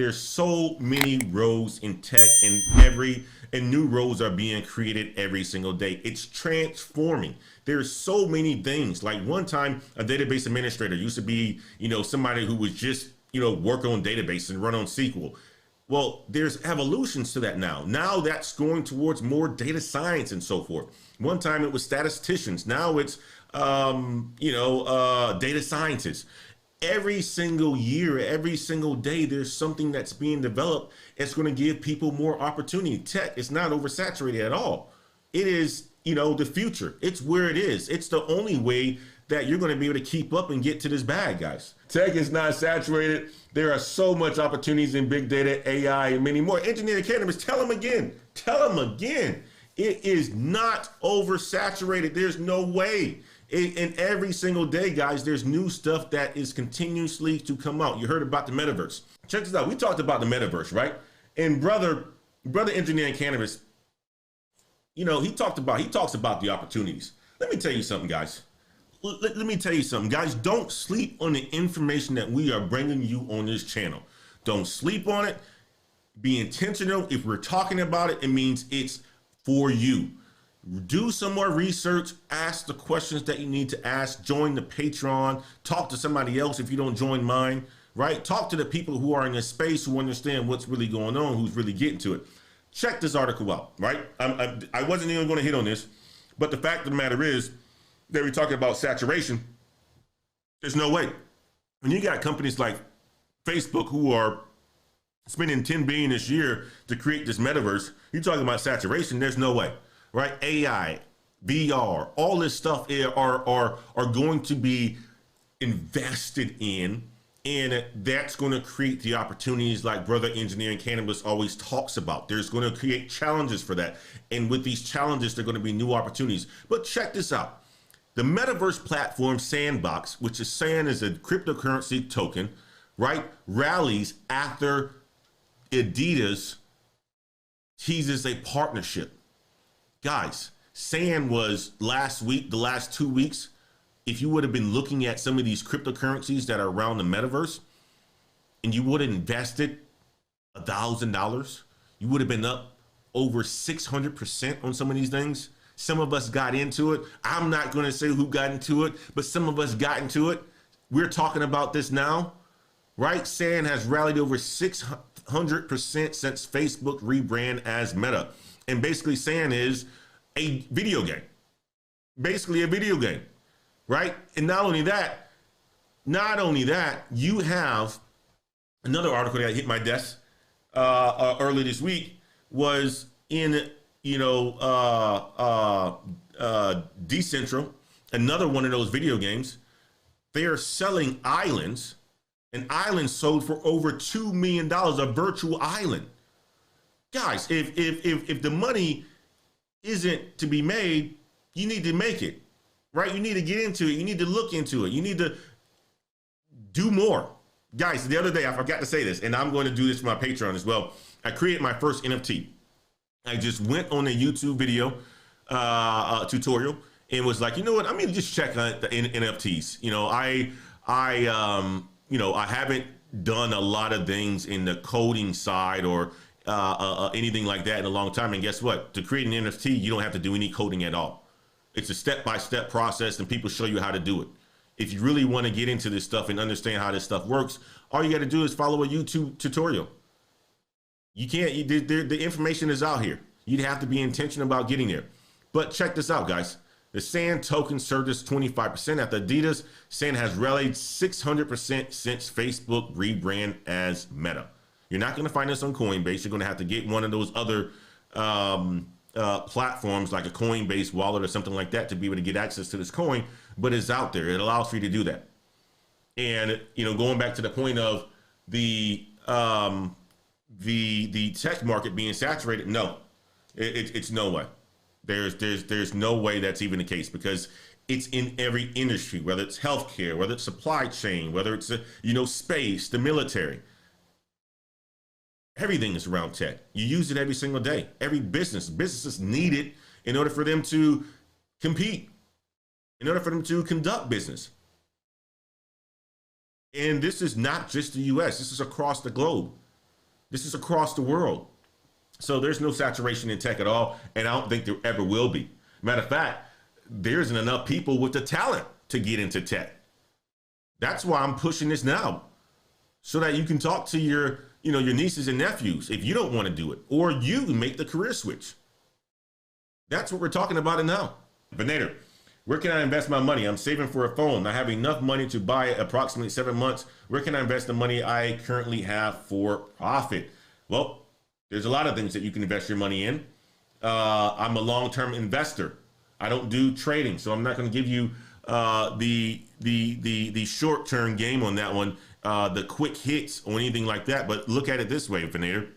there's so many roles in tech, and new roles are being created every single day. It's transforming. There's so many things. Like one time, a database administrator used to be, somebody who was just, work on database and run on SQL. Well, there's evolutions to that now. Now that's going towards more data science and so forth. One time it was statisticians. Now it's, data scientists. Every single year, every single day, there's something that's being developed. It's going to give people more opportunity. Tech is not oversaturated at all. It is, the future. It's where it is. It's the only way that you're going to be able to keep up and get to this bag, guys. Tech is not saturated. There are so much opportunities in big data, AI, and many more. Engineering cannabis, tell them again. Tell them again. It is not oversaturated. There's no way. And every single day, guys, there's new stuff that is continuously to come out. You heard about the metaverse. Check this out. We talked about the metaverse, right? And brother engineering cannabis, he talks about the opportunities. Let me tell you something, guys. Let me tell you something, guys. Don't sleep on the information that we are bringing you on this channel. Don't sleep on it. Be intentional. If we're talking about it, it means it's for you. Do some more research, ask the questions that you need to ask, join the Patreon, talk to somebody else if you don't join mine, right? Talk to the people who are in this space, who understand what's really going on, who's really getting to it. Check this article out, right? I wasn't even going to hit on this, but the fact of the matter is that we're talking about saturation. There's no way. When you got companies like Facebook who are spending $10 billion this year to create this metaverse, you're talking about saturation, there's no way. Right? AI, VR, all this stuff are going to be invested in, and that's going to create the opportunities like Brother Engineering Cannabis always talks about. There's going to create challenges for that. And with these challenges, there are going to be new opportunities. But check this out. The metaverse platform Sandbox, which is SAN is a cryptocurrency token, right, rallies after Adidas teases a partnership. Guys, SAN was last week, the last 2 weeks, if you would have been looking at some of these cryptocurrencies that are around the metaverse and you would have invested $1,000, you would have been up over 600% on some of these things. Some of us got into it. I'm not going to say who got into it, but some of us got into it. We're talking about this now, right? SAN has rallied over 600% since Facebook rebrand as Meta. And basically SAN is a video game, basically a video game, right? And not only that, you have another article that hit my desk early this week was in, Decentral, another one of those video games. They are selling islands, and islands sold for over $2 million, a virtual island. Guys, if the money isn't to be made, you need to make it, right? You need to get into it. You need to look into it. You need to do more. Guys, the other day, I forgot to say this, and I'm going to do this for my Patreon as well. I created my first NFT. I just went on a YouTube video tutorial and was like, you know what? I'm going to just check on the NFTs. I haven't done a lot of things in the coding side or anything like that in a long time. And guess what? To create an NFT, you don't have to do any coding at all. It's a step-by-step process, and people show you how to do it. If you really want to get into this stuff and understand how this stuff works, all you got to do is follow a YouTube tutorial. You can't, the information is out here. You'd have to be intentional about getting there. But check this out, guys. The SAN token surges 25% after Adidas. SAN has rallied 600% since Facebook rebrand as Meta. You're not going to find this on Coinbase. You're going to have to get one of those other platforms like a Coinbase wallet or something like that to be able to get access to this coin, but it's out there. It allows for you to do that. And, going back to the point of the tech market being saturated, no, it's no way. There's no way that's even the case, because it's in every industry, whether it's healthcare, whether it's supply chain, whether it's space, the military. Everything is around tech. You use it every single day. Every businesses need it in order for them to compete, in order for them to conduct business. And this is not just the US, this is across the globe. This is across the world. So there's no saturation in tech at all, and I don't think there ever will be. Matter of fact, there isn't enough people with the talent to get into tech. That's why I'm pushing this now, so that you can talk to your nieces and nephews if you don't want to do it, or you make the career switch. That's what we're talking about it now. Venator, where can I invest my money? I'm saving for a phone. I have enough money to buy it approximately 7 months. Where can I invest the money I currently have for profit? Well, there's a lot of things that you can invest your money in. I'm a long-term investor. I don't do trading, so I'm not going to give you the short-term game on that one, the quick hits or anything like that. But look at it this way, Venator.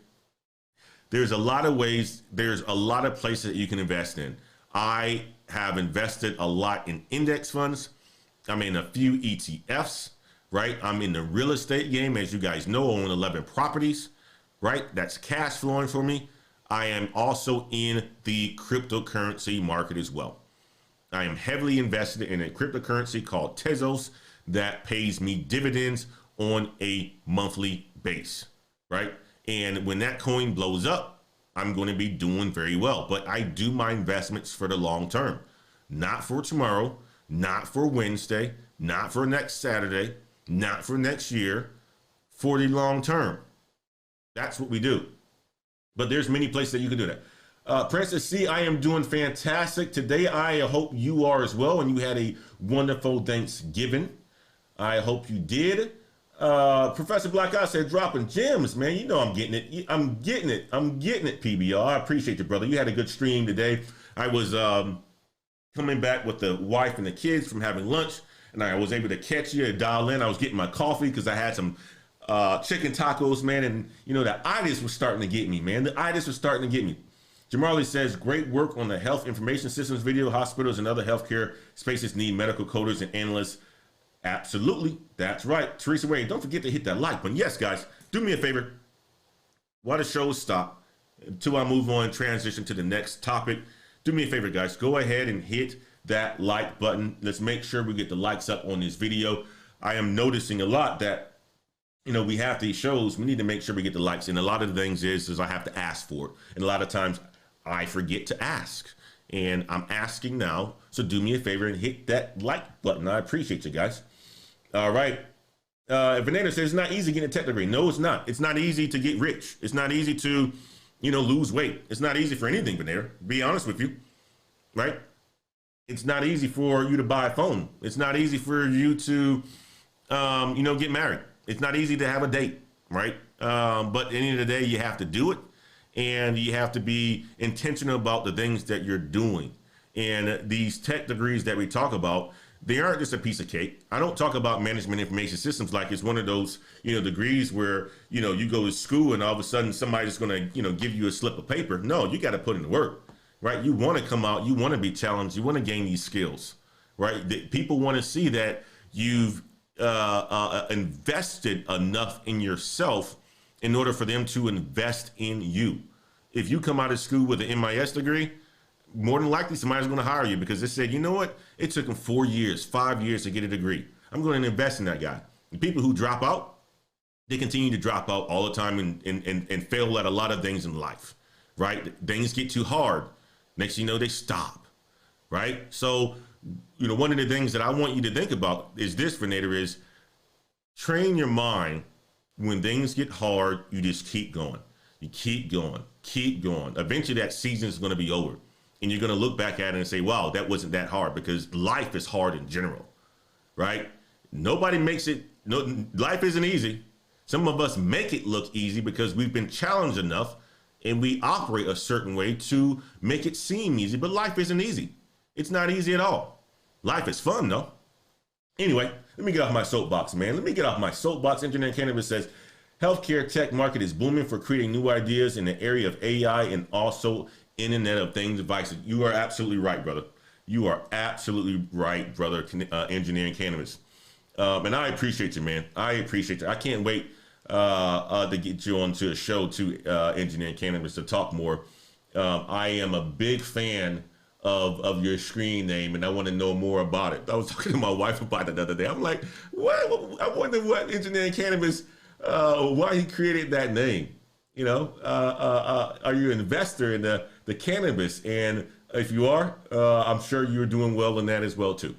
There's a lot of ways. There's a lot of places that you can invest in. I have invested a lot in index funds. I'm in a few ETFs, right? I'm in the real estate game. As you guys know, I own 11 properties, right? That's cash flowing for me. I am also in the cryptocurrency market as well. I am heavily invested in a cryptocurrency called Tezos that pays me dividends on a monthly base, right? And when that coin blows up, I'm going to be doing very well. But I do my investments for the long term, not for tomorrow, not for Wednesday, not for next Saturday, not for next year, for the long term. That's what we do. But there's many places that you can do that. Princess C, I am doing fantastic today. I hope you are as well, and you had a wonderful Thanksgiving. I hope you did. Professor Black Eye said, dropping gems, man. You know I'm getting it. I'm getting it, PBR. I appreciate you, brother. You had a good stream today. I was coming back with the wife and the kids from having lunch, and I was able to catch you and dial in. I was getting my coffee because I had some chicken tacos, man, and the itis was starting to get me, man. The itis was starting to get me. Jamarley says, great work on the health information systems video. Hospitals and other healthcare spaces need medical coders and analysts. Absolutely. That's right. Teresa Wade, don't forget to hit that like button. Yes, guys, do me a favor. While the show stop, until I move on and transition to the next topic, do me a favor, guys. Go ahead and hit that like button. Let's make sure we get the likes up on this video. I am noticing a lot that we have these shows, we need to make sure we get the likes. And a lot of the things is I have to ask for it. And a lot of times I forget to ask. And I'm asking now. So do me a favor and hit that like button. I appreciate you guys. All right. Vanessa says it's not easy getting a tech degree. No, it's not. It's not easy to get rich. It's not easy to, lose weight. It's not easy for anything, Vanessa. Be honest with you. Right? It's not easy for you to buy a phone. It's not easy for you to, get married. It's not easy to have a date, right? But at the end of the day, you have to do it, and you have to be intentional about the things that you're doing. And these tech degrees that we talk about, they aren't just a piece of cake. I don't talk about management information systems like it's one of those, degrees where, you go to school and all of a sudden somebody's going to, give you a slip of paper. No, you got to put in the work, right? You want to come out, you want to be challenged, you want to gain these skills, right? People want to see that you've invested enough in yourself in order for them to invest in you. If you come out of school with an MIS degree, more than likely somebody's going to hire you because they said, you know what? It took them 4 years, 5 years to get a degree. I'm going to invest in that guy. The people who drop out, they continue to drop out all the time and fail at a lot of things in life, right? Things get too hard. Next thing you know, they stop, right? So one of the things that I want you to think about is this, Renator, is train your mind. When things get hard, you just keep going. You keep going, keep going. Eventually that season is going to be over. And you're going to look back at it and say, wow, that wasn't that hard, because life is hard in general, right? Nobody makes it. No, life isn't easy. Some of us make it look easy because we've been challenged enough and we operate a certain way to make it seem easy, but life isn't easy. It's not easy at all. Life is fun, though. Anyway, let me get off my soapbox, man. Let me get off my soapbox. Internet Cannabis says, healthcare tech market is booming for creating new ideas in the area of AI and also Internet of Things devices. You are absolutely right, brother. You are absolutely right, brother, Engineering Cannabis. And I appreciate you, man. I appreciate you. I can't wait to get you onto a show to Engineering Cannabis to talk more. I am a big fan of your screen name, and I want to know more about it. I was talking to my wife about it the other day. I'm like, what? I wonder what Engineering Cannabis, why he created that name. Are you an investor in the cannabis? And if you are, I'm sure you're doing well in that as well too.